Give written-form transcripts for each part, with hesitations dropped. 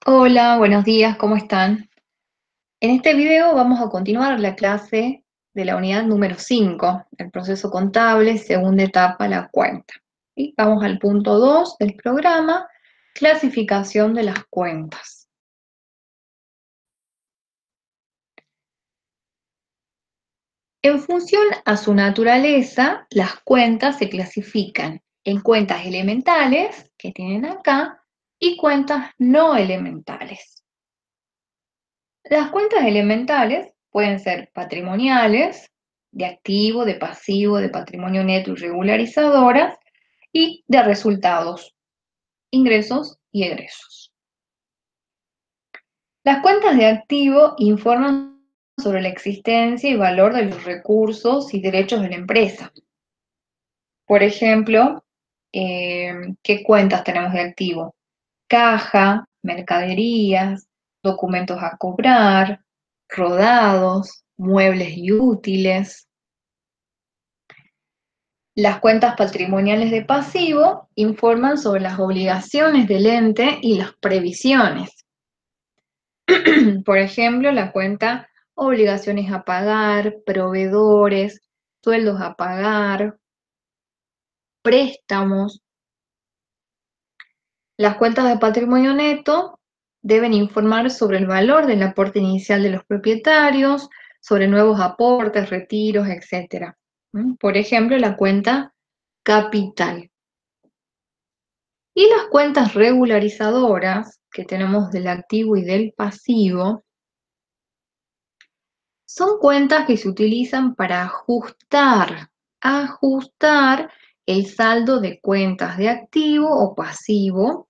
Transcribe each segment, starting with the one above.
Hola, buenos días, ¿cómo están? En este video vamos a continuar la clase de la unidad número 5, el proceso contable, segunda etapa, la cuenta. Y vamos al punto 2 del programa, clasificación de las cuentas. En función a su naturaleza, las cuentas se clasifican en cuentas elementales, que tienen acá, y cuentas no elementales. Las cuentas elementales pueden ser patrimoniales, de activo, de pasivo, de patrimonio neto y regularizadoras, y de resultados, ingresos y egresos. Las cuentas de activo informan sobre la existencia y valor de los recursos y derechos de la empresa. Por ejemplo, ¿qué cuentas tenemos de activo? Caja, mercaderías, documentos a cobrar, rodados, muebles y útiles. Las cuentas patrimoniales de pasivo informan sobre las obligaciones del ente y las previsiones. Por ejemplo, la cuenta obligaciones a pagar, proveedores, sueldos a pagar, préstamos. Las cuentas de patrimonio neto deben informar sobre el valor del aporte inicial de los propietarios, sobre nuevos aportes, retiros, etc. Por ejemplo, la cuenta capital. Y las cuentas regularizadoras que tenemos del activo y del pasivo son cuentas que se utilizan para ajustar el saldo de cuentas de activo o pasivo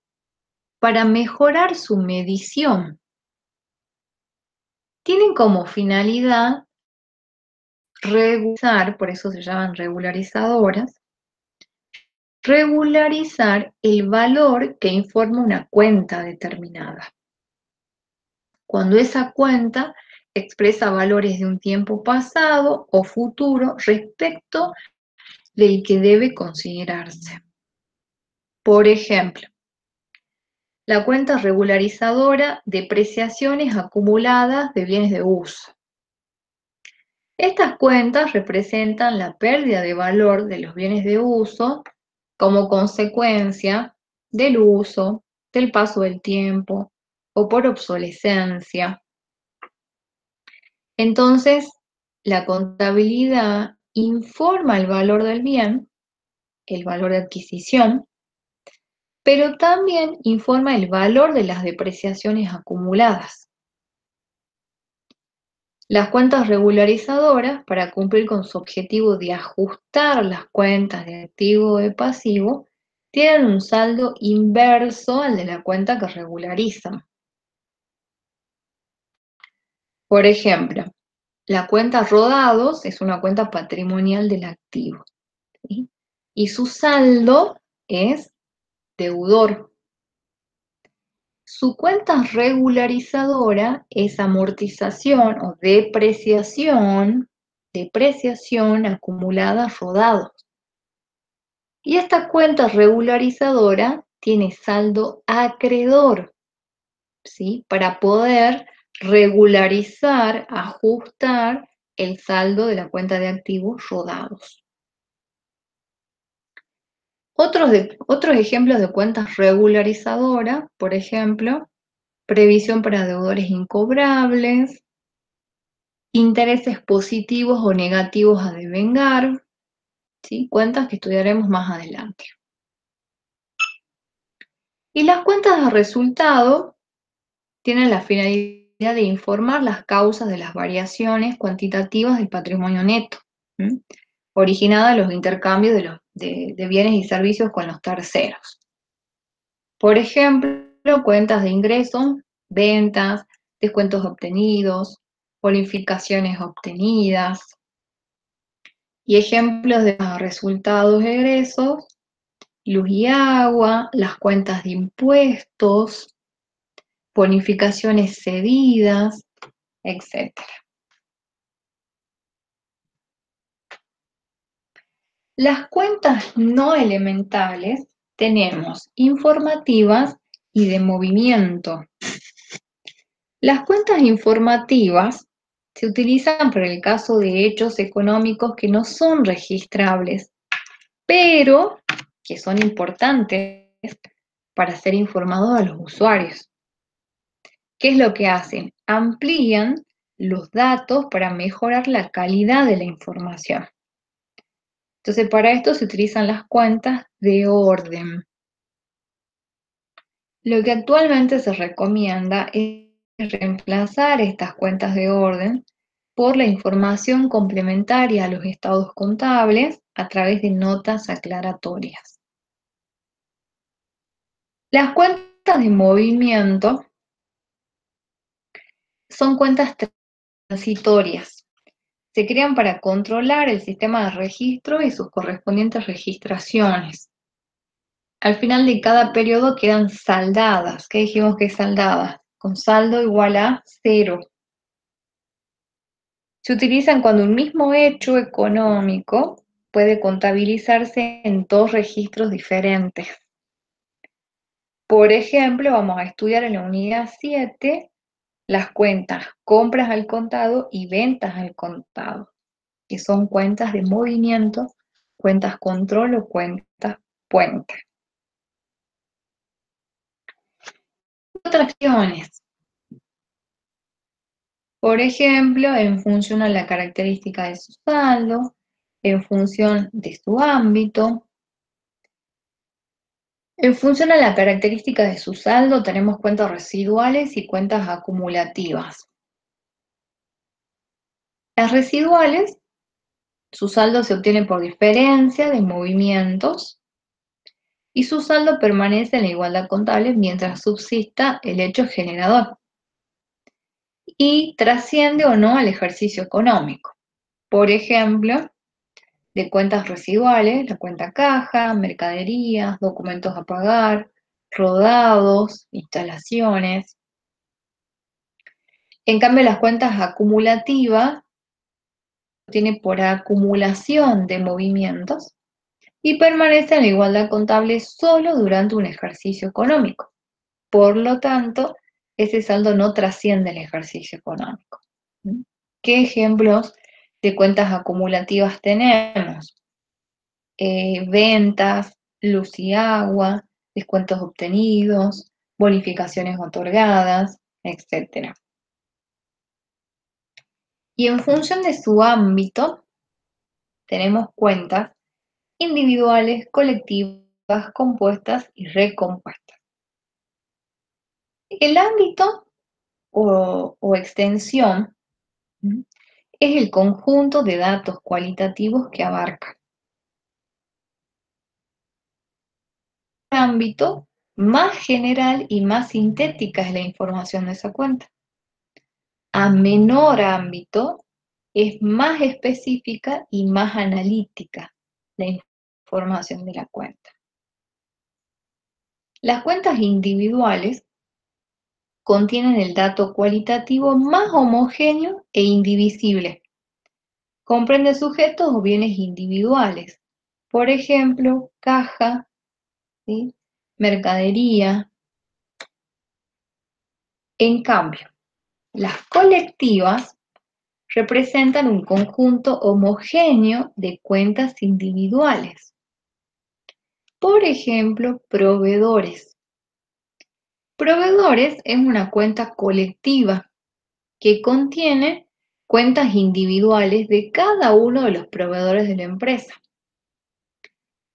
para mejorar su medición. Tienen como finalidad regularizar, por eso se llaman regularizadoras, regularizar el valor que informa una cuenta determinada. Cuando esa cuenta expresa valores de un tiempo pasado o futuro respecto del que debe considerarse. Por ejemplo, la cuenta regularizadora de depreciaciones acumuladas de bienes de uso. Estas cuentas representan la pérdida de valor de los bienes de uso como consecuencia del uso, del paso del tiempo o por obsolescencia. Entonces, la contabilidad informa el valor del bien, el valor de adquisición, pero también informa el valor de las depreciaciones acumuladas. Las cuentas regularizadoras, para cumplir con su objetivo de ajustar las cuentas de activo o de pasivo, tienen un saldo inverso al de la cuenta que regularizan. Por ejemplo, la cuenta rodados es una cuenta patrimonial del activo, ¿sí? Y su saldo es deudor. Su cuenta regularizadora es amortización o depreciación acumulada rodados. Y esta cuenta regularizadora tiene saldo acreedor, ¿sí? Para poder regularizar, ajustar el saldo de la cuenta de activos rodados. Otros ejemplos de cuentas regularizadoras, por ejemplo, previsión para deudores incobrables, intereses positivos o negativos a devengar, ¿sí? Cuentas que estudiaremos más adelante. Y las cuentas de resultado tienen la finalidad de informar las causas de las variaciones cuantitativas del patrimonio neto, originadas de los intercambios de bienes y servicios con los terceros. Por ejemplo, cuentas de ingresos, ventas, descuentos obtenidos, bonificaciones obtenidas. Y ejemplos de resultados y egresos, luz y agua, las cuentas de impuestos, bonificaciones cedidas, etc. Las cuentas no elementales tenemos informativas y de movimiento. Las cuentas informativas se utilizan para el caso de hechos económicos que no son registrables, pero que son importantes para ser informados a los usuarios. ¿Qué es lo que hacen? Amplían los datos para mejorar la calidad de la información. Entonces, para esto se utilizan las cuentas de orden. Lo que actualmente se recomienda es reemplazar estas cuentas de orden por la información complementaria a los estados contables a través de notas aclaratorias. Las cuentas de movimiento son cuentas transitorias. Se crean para controlar el sistema de registro y sus correspondientes registraciones. Al final de cada periodo quedan saldadas. ¿Qué dijimos que es saldadas? Con saldo igual a 0. Se utilizan cuando un mismo hecho económico puede contabilizarse en dos registros diferentes. Por ejemplo, vamos a estudiar en la unidad 7 las cuentas compras al contado y ventas al contado, que son cuentas de movimiento, cuentas control o cuentas puente. Otras acciones. Por ejemplo, en función a la característica de su saldo, en función de su ámbito. En función a la característica de su saldo, tenemos cuentas residuales y cuentas acumulativas. Las residuales, su saldo se obtiene por diferencia de movimientos y su saldo permanece en la igualdad contable mientras subsista el hecho generador y trasciende o no al ejercicio económico. Por ejemplo, de cuentas residuales, la cuenta caja, mercaderías, documentos a pagar, rodados, instalaciones. En cambio, las cuentas acumulativas tiene por acumulación de movimientos y permanece en la igualdad contable solo durante un ejercicio económico. Por lo tanto, ese saldo no trasciende el ejercicio económico. ¿Qué ejemplos de cuentas acumulativas tenemos? Ventas, luz y agua, descuentos obtenidos, bonificaciones otorgadas, etc. Y en función de su ámbito, tenemos cuentas individuales, colectivas, compuestas y recompuestas. El ámbito o extensión es el conjunto de datos cualitativos que abarca. El ámbito más general y más sintética es la información de esa cuenta. A menor ámbito es más específica y más analítica la información de la cuenta. Las cuentas individuales contienen el dato cualitativo más homogéneo e indivisible. Comprende sujetos o bienes individuales. Por ejemplo, caja, ¿sí? Mercadería. En cambio, las colectivas representan un conjunto homogéneo de cuentas individuales. Por ejemplo, proveedores. Proveedores es una cuenta colectiva que contiene cuentas individuales de cada uno de los proveedores de la empresa.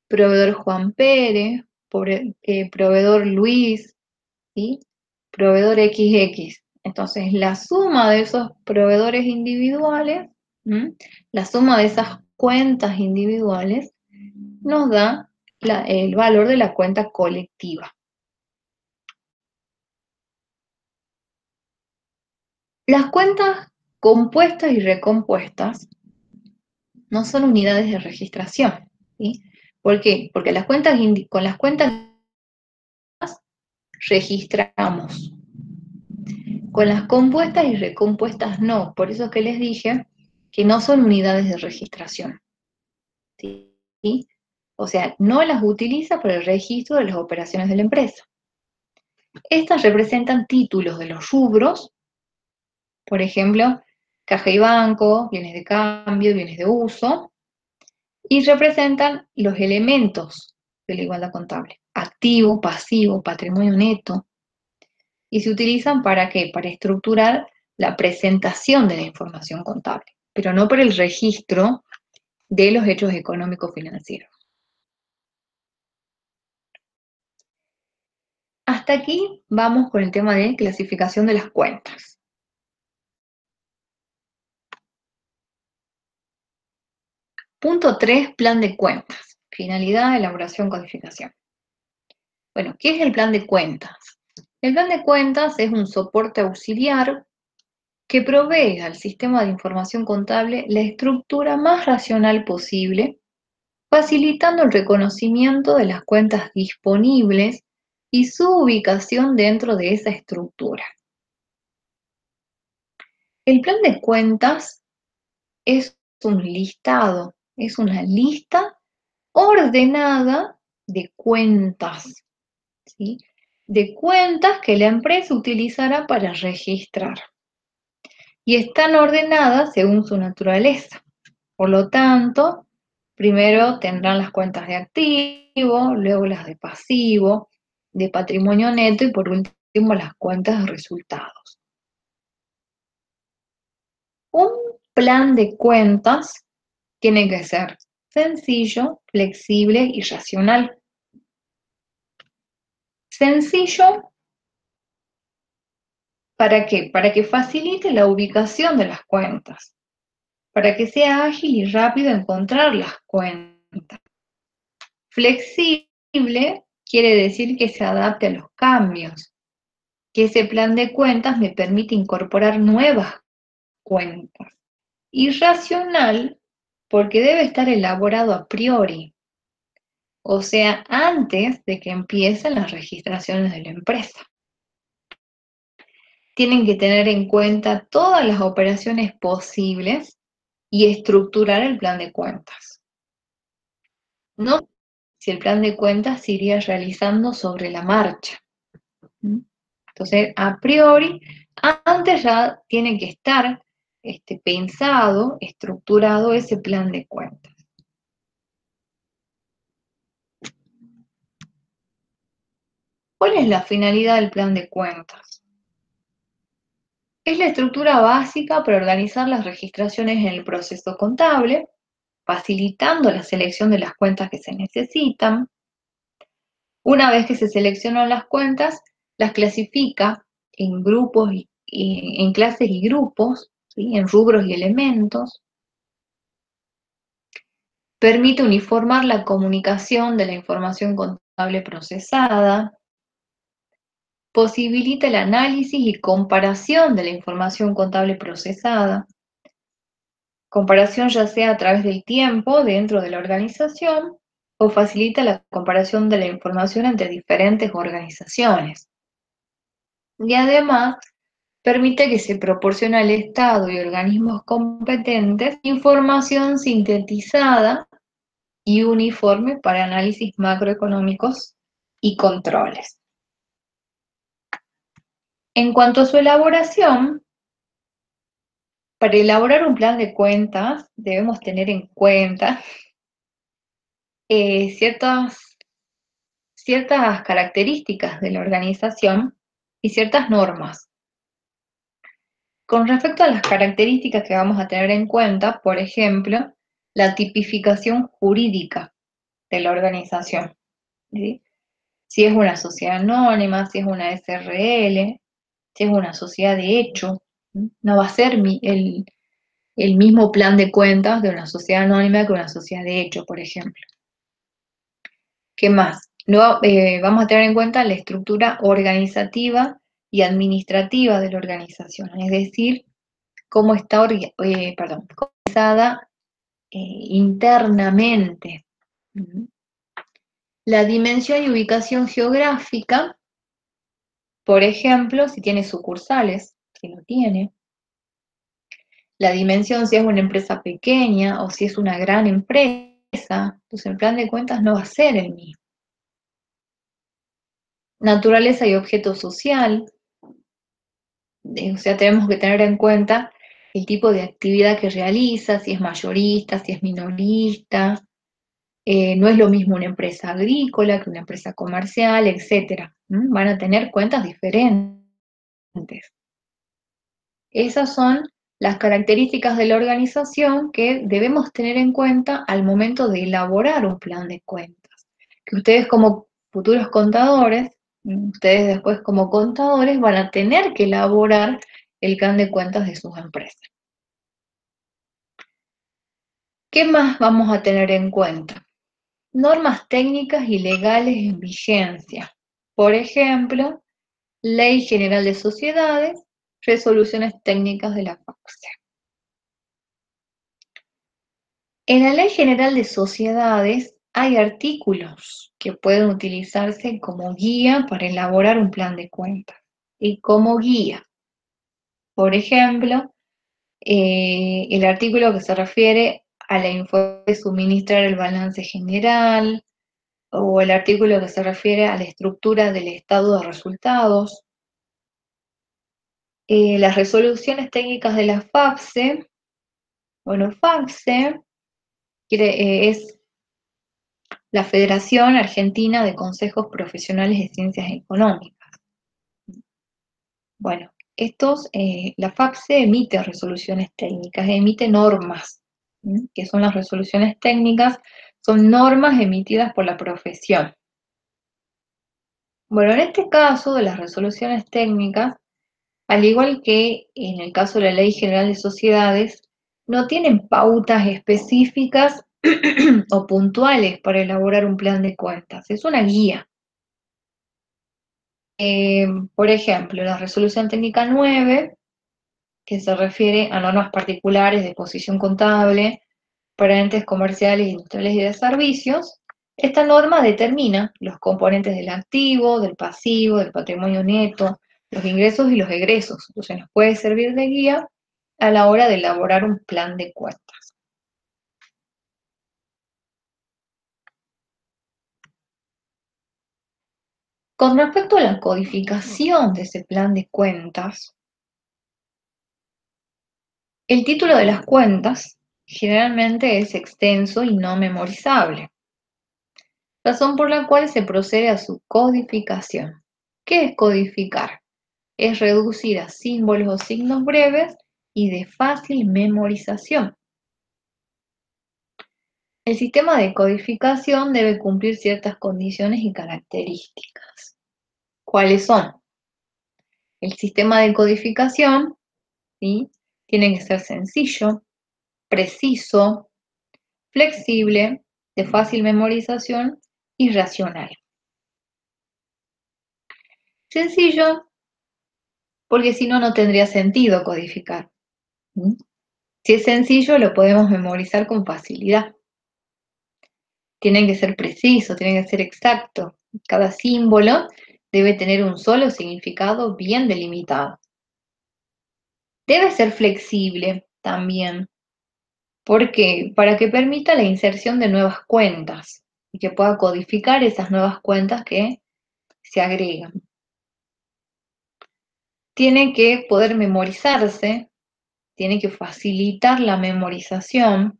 Proveedor Juan Pérez, proveedor Luis, ¿sí? Proveedor XX. Entonces, la suma de esos proveedores individuales, la suma de esas cuentas individuales, nos da el valor de la cuenta colectiva. Las cuentas compuestas y recompuestas no son unidades de registración, ¿sí? ¿Por qué? Porque con las cuentas registramos. Con las compuestas y recompuestas no. Por eso es que les dije que no son unidades de registración, ¿sí? O sea, no las utiliza para el registro de las operaciones de la empresa. Estas representan títulos de los rubros Por ejemplo, caja y banco, bienes de cambio, bienes de uso, y representan los elementos de la igualdad contable: activo, pasivo, patrimonio neto, y se utilizan ¿para qué? Para estructurar la presentación de la información contable, pero no para el registro de los hechos económicos financieros. Hasta aquí vamos con el tema de clasificación de las cuentas. Punto 3, plan de cuentas. Finalidad, elaboración, codificación. Bueno, ¿qué es el plan de cuentas? El plan de cuentas es un soporte auxiliar que provee al sistema de información contable la estructura más racional posible, facilitando el reconocimiento de las cuentas disponibles y su ubicación dentro de esa estructura. El plan de cuentas es un listado, es una lista ordenada de cuentas, ¿sí? De cuentas que la empresa utilizará para registrar. Y están ordenadas según su naturaleza. Por lo tanto, primero tendrán las cuentas de activo, luego las de pasivo, de patrimonio neto y por último las cuentas de resultados. Un plan de cuentas tiene que ser sencillo, flexible y racional. Sencillo, ¿para qué? Para que facilite la ubicación de las cuentas, para que sea ágil y rápido encontrar las cuentas. Flexible quiere decir que se adapte a los cambios, que ese plan de cuentas me permite incorporar nuevas cuentas. Y racional porque debe estar elaborado a priori, o sea, antes de que empiecen las registraciones de la empresa. Tienen que tener en cuenta todas las operaciones posibles y estructurar el plan de cuentas. No si el plan de cuentas se iría realizando sobre la marcha. Entonces, a priori, antes ya tiene que estar pensado, estructurado ese plan de cuentas. ¿Cuál es la finalidad del plan de cuentas? Es la estructura básica para organizar las registraciones en el proceso contable, facilitando la selección de las cuentas que se necesitan. Una vez que se seleccionan las cuentas, las clasifica en grupos, en clases y grupos, ¿sí? En rubros y elementos. Permite uniformar la comunicación de la información contable procesada. Posibilita el análisis y comparación de la información contable procesada. Comparación ya sea a través del tiempo dentro de la organización o facilita la comparación de la información entre diferentes organizaciones. Y además permite que se proporcione al Estado y organismos competentes información sintetizada y uniforme para análisis macroeconómicos y controles. En cuanto a su elaboración, para elaborar un plan de cuentas debemos tener en cuenta ciertas características de la organización y ciertas normas. Con respecto a las características que vamos a tener en cuenta, por ejemplo, la tipificación jurídica de la organización, ¿sí? Si es una sociedad anónima, si es una SRL, si es una sociedad de hecho, ¿sí? No va a ser el mismo plan de cuentas de una sociedad anónima que una sociedad de hecho, por ejemplo. ¿Qué más? No, vamos a tener en cuenta la estructura organizativa y administrativa de la organización, es decir, cómo está organizada internamente. La dimensión y ubicación geográfica, por ejemplo, si tiene sucursales, si no tiene. La dimensión si es una empresa pequeña o si es una gran empresa, entonces el plan de cuentas no va a ser el mismo. Naturaleza y objeto social. O sea, tenemos que tener en cuenta el tipo de actividad que realiza, si es mayorista, si es minorista. No es lo mismo una empresa agrícola que una empresa comercial, etcétera. Van a tener cuentas diferentes. Esas son las características de la organización que debemos tener en cuenta al momento de elaborar un plan de cuentas. Que ustedes como futuros contadores, ustedes después como contadores van a tener que elaborar el plan de cuentas de sus empresas. ¿Qué más vamos a tener en cuenta? Normas técnicas y legales en vigencia. Por ejemplo, Ley General de Sociedades, resoluciones técnicas de la FACSE. En la Ley General de Sociedades hay artículos que pueden utilizarse como guía para elaborar un plan de cuentas. Y como guía, por ejemplo, el artículo que se refiere a la información de suministrar el balance general, o el artículo que se refiere a la estructura del estado de resultados. Las resoluciones técnicas de la FAFSE, bueno, FAFSE es la Federación Argentina de Consejos Profesionales de Ciencias Económicas. Bueno, la FAFSE emite resoluciones técnicas, emite normas, que son las resoluciones técnicas, son normas emitidas por la profesión. Bueno, en este caso de las resoluciones técnicas, al igual que en el caso de la Ley General de Sociedades, no tienen pautas específicas o puntuales para elaborar un plan de cuentas. Es una guía. Por ejemplo, la Resolución Técnica 9, que se refiere a normas particulares de posición contable para entes comerciales, industriales y de servicios, esta norma determina los componentes del activo, del pasivo, del patrimonio neto, los ingresos y los egresos. Entonces nos puede servir de guía a la hora de elaborar un plan de cuentas. Con respecto a la codificación de ese plan de cuentas, el título de las cuentas generalmente es extenso y no memorizable, razón por la cual se procede a su codificación. ¿Qué es codificar? Es reducir a símbolos o signos breves y de fácil memorización. El sistema de codificación debe cumplir ciertas condiciones y características. ¿Cuáles son? El sistema de codificación, ¿sí?, tiene que ser sencillo, preciso, flexible, de fácil memorización y racional. Sencillo, porque si no, no tendría sentido codificar. Si es sencillo, lo podemos memorizar con facilidad. Tiene que ser preciso, tiene que ser exacto. Cada símbolo debe tener un solo significado bien delimitado. Debe ser flexible también. ¿Por qué? Para que permita la inserción de nuevas cuentas y que pueda codificar esas nuevas cuentas que se agregan. Tiene que poder memorizarse, tiene que facilitar la memorización,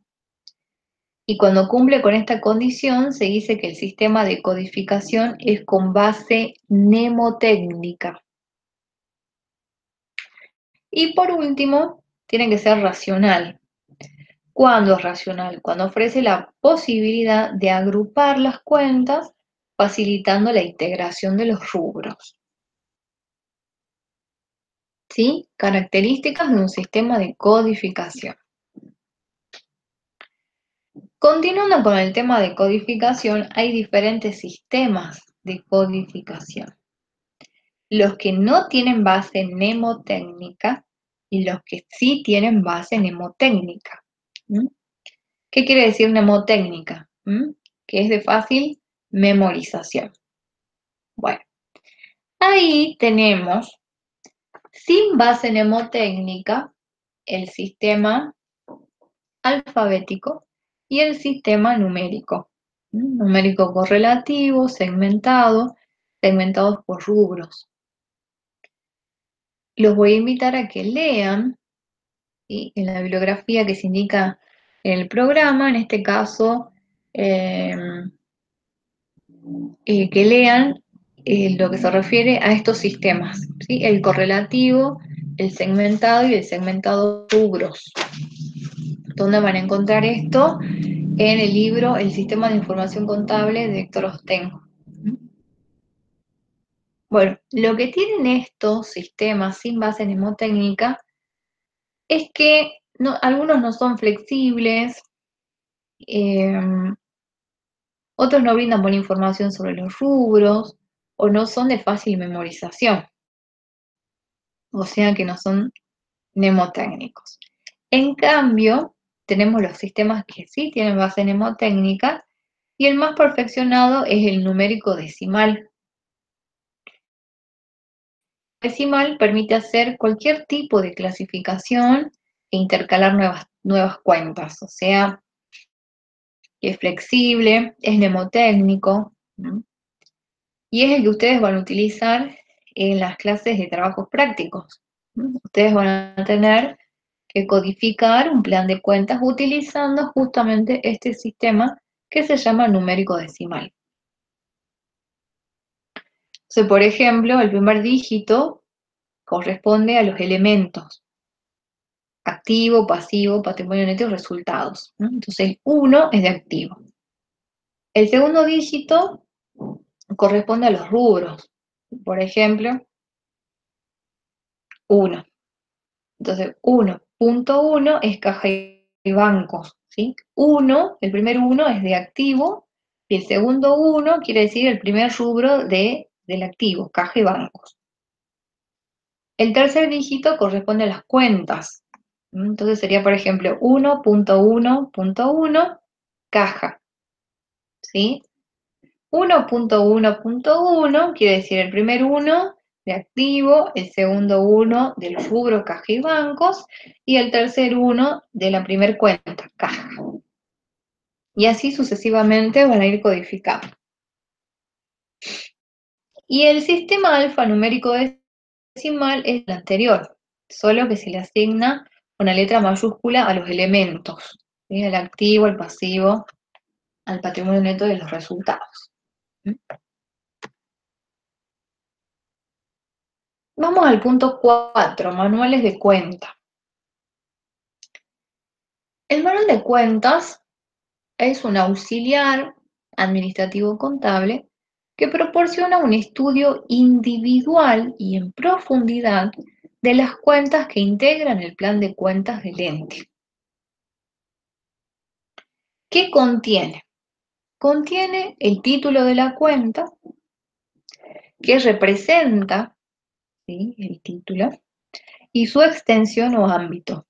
y cuando cumple con esta condición se dice que el sistema de codificación es con base mnemotécnica. Y por último, tiene que ser racional. ¿Cuándo es racional? Cuando ofrece la posibilidad de agrupar las cuentas, facilitando la integración de los rubros. ¿Sí? Características de un sistema de codificación. Continuando con el tema de codificación, hay diferentes sistemas de codificación. Los que no tienen base mnemotécnica y los que sí tienen base mnemotécnica. ¿Qué quiere decir mnemotécnica? Que es de fácil memorización. Bueno, ahí tenemos, sin base mnemotécnica, el sistema alfabético y el sistema numérico. Numérico correlativo, segmentados por rubros. los voy a invitar a que lean, ¿sí?, en la bibliografía que se indica en el programa, en este caso, que lean lo que se refiere a estos sistemas, ¿sí? El correlativo, el segmentado y el segmentado rubros. ¿Dónde van a encontrar esto? En el libro El sistema de información contable de Héctor Ostengo. Bueno, lo que tienen estos sistemas sin base mnemotécnica es que algunos no son flexibles, eh, otros no brindan buena información sobre los rubros o no son de fácil memorización, o sea que no son mnemotécnicos. En cambio, tenemos los sistemas que sí tienen base mnemotécnica y el más perfeccionado es el numérico decimal. El decimal permite hacer cualquier tipo de clasificación e intercalar nuevas cuentas, o sea, es flexible, es mnemotécnico, ¿no? Y es el que ustedes van a utilizar en las clases de trabajos prácticos, ¿no? Ustedes van a tener que codificar un plan de cuentas utilizando justamente este sistema que se llama numérico decimal. Entonces, por ejemplo, el primer dígito corresponde a los elementos: activo, pasivo, patrimonio neto y resultados, ¿no? Entonces, el 1 es de activo. El segundo dígito corresponde a los rubros. Por ejemplo, 1. Entonces, 1.1 es caja y bancos, ¿sí? 1, el primer 1 es de activo y el segundo 1 quiere decir el primer rubro del activo, caja y bancos. El tercer dígito corresponde a las cuentas. Entonces sería, por ejemplo, 1.1.1, caja, ¿sí? 1.1.1 quiere decir el primer 1 de activo, el segundo 1 del rubro caja y bancos y el tercer 1 de la primer cuenta, caja. Y así sucesivamente van a ir codificando. Y el sistema alfanumérico decimal es el anterior, solo que se le asigna una letra mayúscula a los elementos, ¿sí? Al activo, al pasivo, al patrimonio neto de los resultados. Vamos al punto 4, manuales de cuenta. El manual de cuentas es un auxiliar administrativo contable que proporciona un estudio individual y en profundidad de las cuentas que integran el plan de cuentas del ente. ¿Qué contiene? Contiene el título de la cuenta, que representa, ¿sí?, el título, y su extensión o ámbito.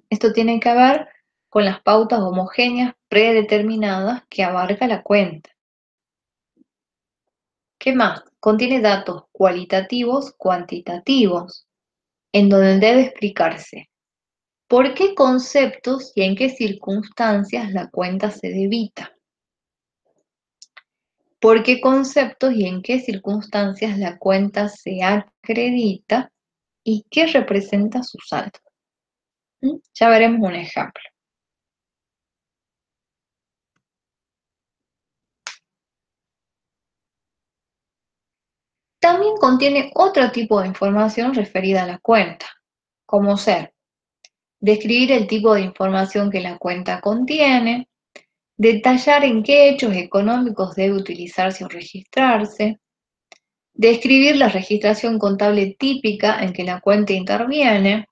Esto tiene que ver con las pautas homogéneas predeterminadas que abarca la cuenta. ¿Qué más? Contiene datos cualitativos, cuantitativos, en donde debe explicarse por qué conceptos y en qué circunstancias la cuenta se debita, por qué conceptos y en qué circunstancias la cuenta se acredita y qué representa su saldo. Ya veremos un ejemplo. También contiene otro tipo de información referida a la cuenta, como ser describir el tipo de información que la cuenta contiene, detallar en qué hechos económicos debe utilizarse o registrarse, describir la registración contable típica en que la cuenta interviene,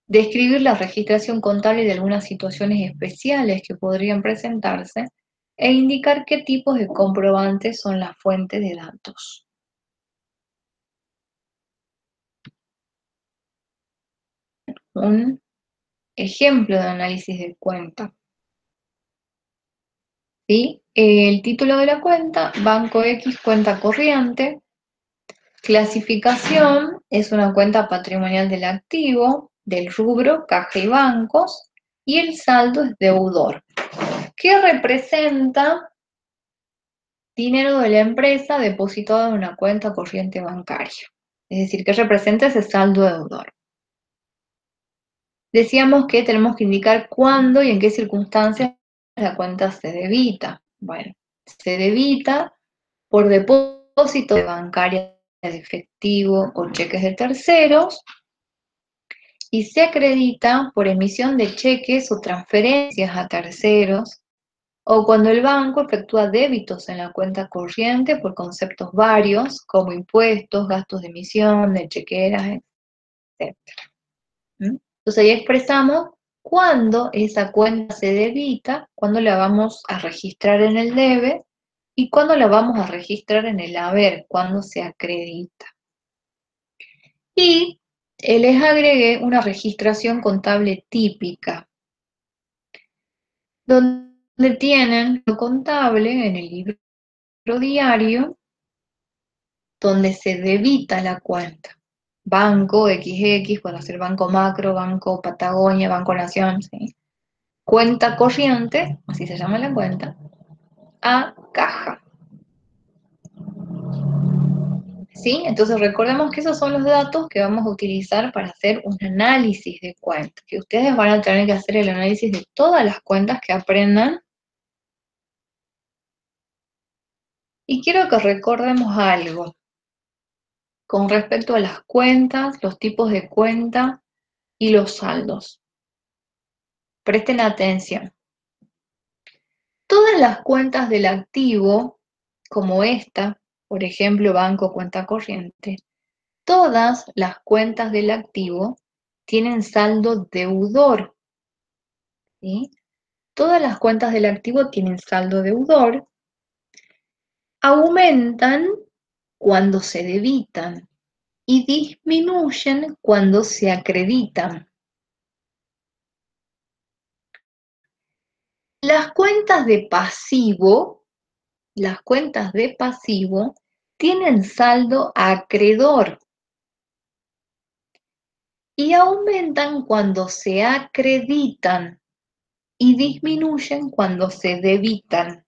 describir la registración contable de algunas situaciones especiales que podrían presentarse e indicar qué tipos de comprobantes son la fuente de datos. Un ejemplo de análisis de cuenta, ¿sí? El título de la cuenta: Banco X, cuenta corriente. Clasificación: es una cuenta patrimonial del activo, del rubro caja y bancos, y el saldo es deudor, que representa dinero de la empresa depositado en una cuenta corriente bancaria, Es decir, que representa ese saldo deudor. Decíamos que tenemos que indicar cuándo y en qué circunstancias la cuenta se debita. Bueno, se debita por depósito de bancaria de efectivo o cheques de terceros y se acredita por emisión de cheques o transferencias a terceros o cuando el banco efectúa débitos en la cuenta corriente por conceptos varios como impuestos, gastos de emisión, de chequeras, etc. Entonces ahí expresamos cuándo esa cuenta se debita, cuándo la vamos a registrar en el debe y cuándo la vamos a registrar en el haber, cuándo se acredita. Y les agregué una registración contable típica, donde tienen lo contable en el libro diario, donde se debita la cuenta. Banco XX, puede ser Banco Macro, Banco Patagonia, Banco Nación, ¿sí? Cuenta corriente, así se llama la cuenta, a caja. ¿Sí? Entonces recordemos que esos son los datos que vamos a utilizar para hacer un análisis de cuentas, que ustedes van a tener que hacer el análisis de todas las cuentas que aprendan. Y quiero que recordemos algo con respecto a las cuentas, los tipos de cuenta y los saldos. Presten atención. Todas las cuentas del activo, como esta, por ejemplo, banco, cuenta corriente, todas las cuentas del activo tienen saldo deudor, ¿sí? Todas las cuentas del activo tienen saldo deudor, aumentan cuando se debitan y disminuyen cuando se acreditan. Las cuentas de pasivo tienen saldo acreedor y aumentan cuando se acreditan y disminuyen cuando se debitan,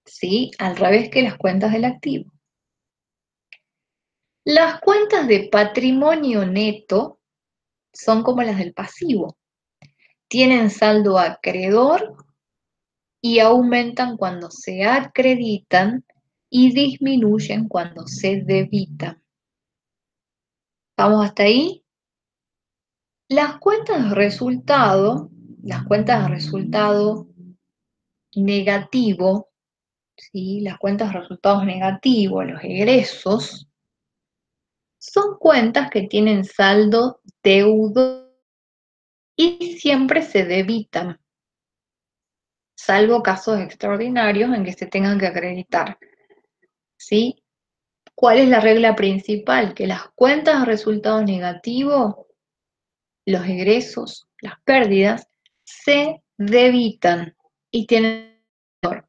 ¿sí? Al revés que las cuentas del activo. Las cuentas de patrimonio neto son como las del pasivo. Tienen saldo acreedor y aumentan cuando se acreditan y disminuyen cuando se debitan. ¿Vamos hasta ahí? Las cuentas de resultado negativo, ¿sí? Las cuentas de resultados negativos, los egresos, son cuentas que tienen saldo deudor y siempre se debitan, salvo casos extraordinarios en que se tengan que acreditar, ¿sí? ¿Cuál es la regla principal? Que las cuentas de resultados negativos, los egresos, las pérdidas, se debitan y tienen valor.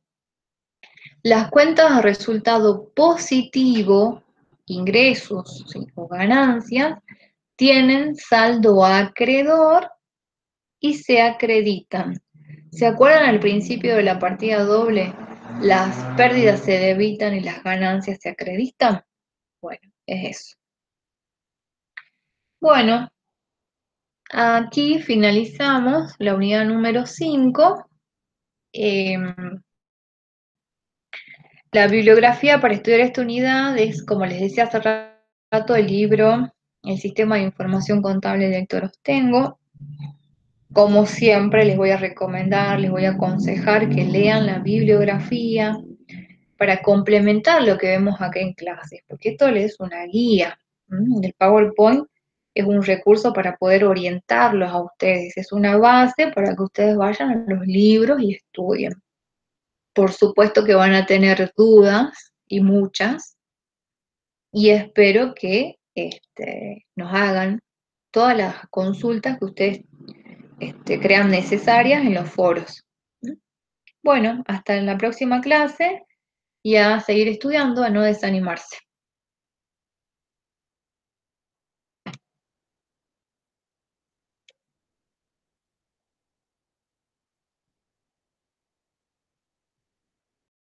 Las cuentas de resultado positivo, ingresos, ¿sí? O ganancias, tienen saldo acreedor y se acreditan. ¿Se acuerdan al principio de la partida doble? Las pérdidas se debitan y las ganancias se acreditan. Bueno, es eso. Bueno, aquí finalizamos la unidad número 5. La bibliografía para estudiar esta unidad es, como les decía hace rato, el libro El Sistema de Información Contable de Héctor Ostengo. Como siempre, les voy a recomendar, les voy a aconsejar que lean la bibliografía para complementar lo que vemos acá en clases, porque esto es una guía. El PowerPoint es un recurso para poder orientarlos a ustedes, es una base para que ustedes vayan a los libros y estudien. Por supuesto que van a tener dudas y muchas, y espero que nos hagan todas las consultas que ustedes crean necesarias en los foros. Bueno, hasta en la próxima clase y a seguir estudiando, a no desanimarse.